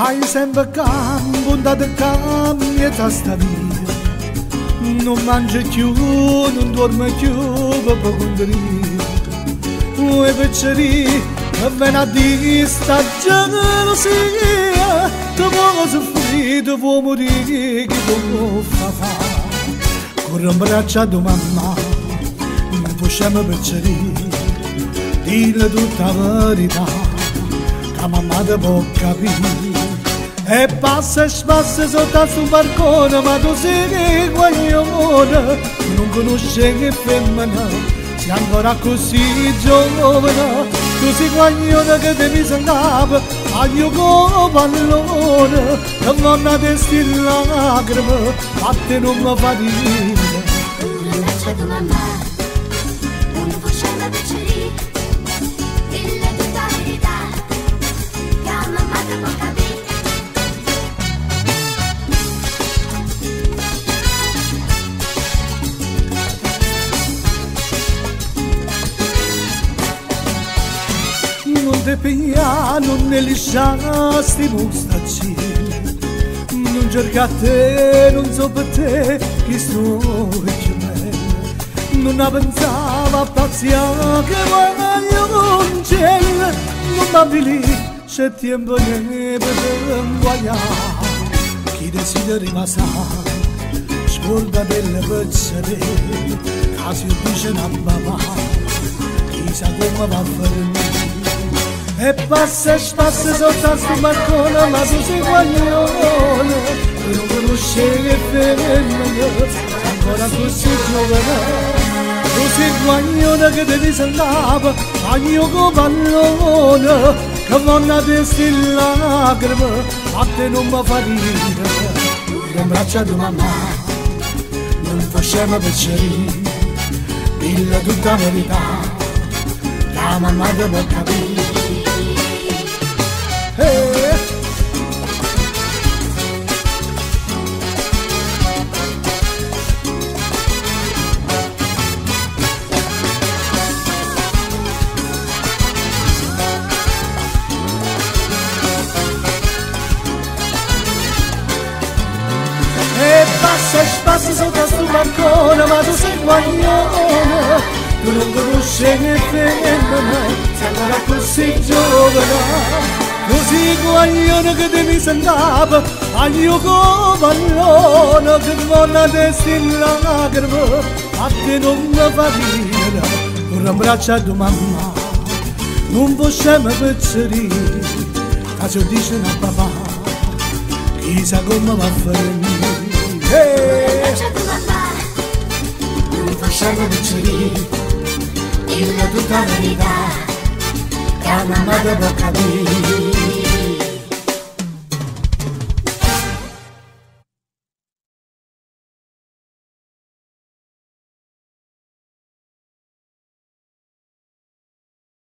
Stai sempre campo, andate campo e sta via. Non mangia più, non dorme più, per condrire. E picceri, che viene a dire sta gelosia. Ti vuoi soffrire, ti vuoi morire, che vuoi fare? Corre in braccio a tua mamma, non possiamo picceri. Dille tutta la verità, che mamma ti può capire. E passa e spassa sotto sul balcone, ma tu sei guaglione, non conosci che femmina, sei ancora così giovane. Tu sei guaglione che devi sentare, a io come pallone, che non ha testi lacrime, a te non mi fa dire. Non lascia tua mamma, non può scendere per cerì, dille tutta la verità, che mamma ti può capire. Non te piglia, non ne lisciasti mostrarci, non cerca a te, non so per te, chi sto più bello. Non la pensava pazzia che voglio un cielo, non mi lì, c'è tempo che per guagliare. Chi desideri passare, scorda delle pezzere, casi dice una babà, chissà come va a fare. E passa e spassa sotto sul balcone, ma tu sei guaglione, tu non conosci che femmina, ancora così giovane. Tu sei guaglione che devi sentare, ma io come pallone, che non ha testi lacrime, a te non mi fa dire. In braccio a tua mamma, non facciamo piacere, dille tutta la verità, la mamma ti può capire. E passa e spassa sotto sul balcone, ma tu sei guaglione, tu non conosci che femmina, sei ancora così giovane. Tu sei guaglione che devi sentare, a io come pallone, che non ha testi in lacrime, a te non mi fa dire. Corre in braccio a tua mamma, non possiamo pizzerire, caso dice una papà, chissà come va a fare. Lascia tua mamma, non facciamo piacere, dille tutta la verità, che mamma ti può capire.